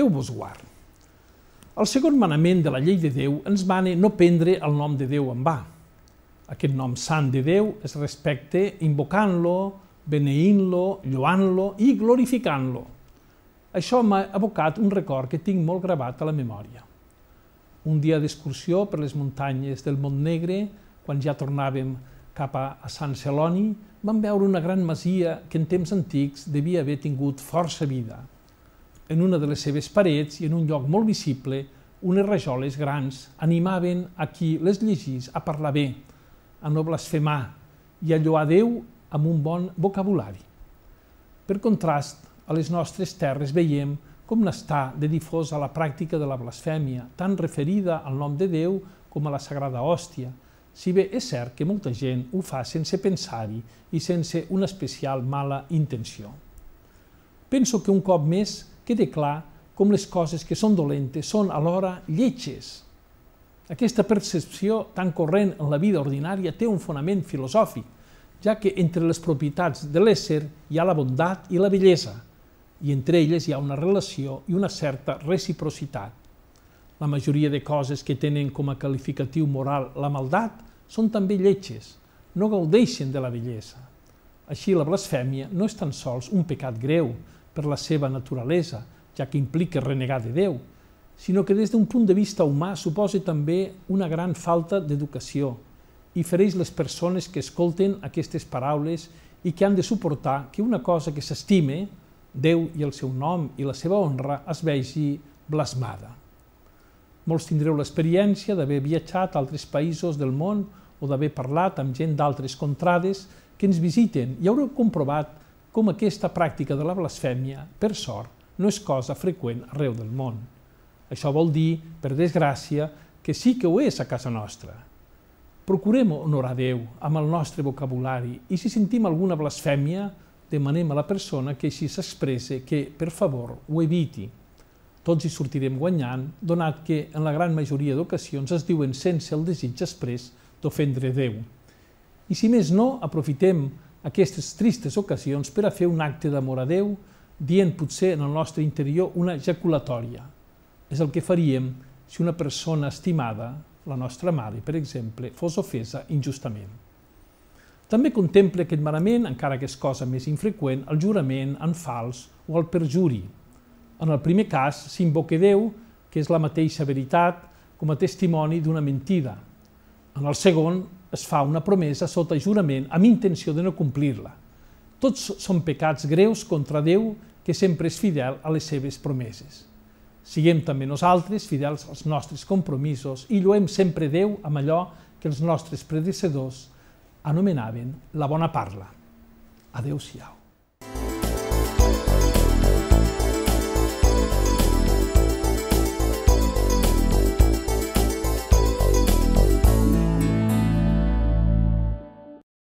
Déu vos guard. El segon manament de la llei de Déu ens mana no prendre el nom de Déu en va. Aquest nom sant de Déu es respecta invocant-lo, beneint-lo, lloant-lo i glorificant-lo. Això m'ha evocat un record que tinc molt gravat a la memòria. Un dia d'excursió per les muntanyes del Montnegre, quan ja tornàvem cap a Sant Celoni, vam veure una gran masia que en temps antics devia haver tingut força vida. En una de les seves parets i en un lloc molt visible, unes rajoles grans animaven a qui les llegís a parlar bé, a no blasfemar i a lloar Déu amb un bon vocabulari. Per contrast, a les nostres terres veiem com n'està de difosa la pràctica de la blasfèmia, tant referida al nom de Déu com a la Sagrada Hòstia, si bé és cert que molta gent ho fa sense pensar-hi i sense una especial mala intenció. Penso que un cop més queda clar com les coses que són dolentes són alhora lletges. Aquesta percepció tan corrent en la vida ordinària té un fonament filosòfic, ja que entre les propietats de l'ésser hi ha la bondat i la bellesa, i entre elles hi ha una relació i una certa reciprocitat. La majoria de coses que tenen com a qualificatiu moral la maldat són també lletges, no gaudeixen de la bellesa. Així, la blasfèmia no és tan sols un pecat greu per la seva naturalesa, ja que implica renegar de Déu, sinó que des d'un punt de vista humà suposa també una gran falta d'educació i fereix les persones que escolten aquestes paraules i que han de suportar que una cosa que s'estime, Déu i el seu nom i la seva honra, es vegi blasmada. Molts tindreu l'experiència d'haver viatjat a altres països del món o d'haver parlat amb gent d'altres contrades que ens visiten i haureu comprovat com aquesta pràctica de la blasfèmia, per sort, no és cosa freqüent arreu del món. Això vol dir, per desgràcia, que sí que ho és a casa nostra. Procurem honorar Déu amb el nostre vocabulari i si sentim alguna blasfèmia, demanem a la persona que així s'expresse que, per favor, ho eviti. Tots hi sortirem guanyant, donat que en la gran majoria d'ocasions es diuen sense el desig exprés d'ofendre Déu. I si més no, aprofitem aquestes tristes ocasions per a fer un acte d'amor a Déu, dient potser en el nostre interior una ejaculatòria. És el que faríem si una persona estimada, la nostra mare, per exemple, fos ofesa injustament. També contemple aquest manament, encara que és cosa més infreqüent, el jurament en fals o el perjuri. En el primer cas, s'invoca Déu, que és la mateixa veritat, com a testimoni d'una mentida. En el segon, es fa una promesa sota jurament amb intenció de no complir-la. Tots són pecats greus contra Déu, que sempre és fidel a les seves promeses. Siguem també nosaltres fidels als nostres compromisos i lloem sempre Déu amb allò que els nostres predecessors anomenaven la bona parla. Adéu-siau.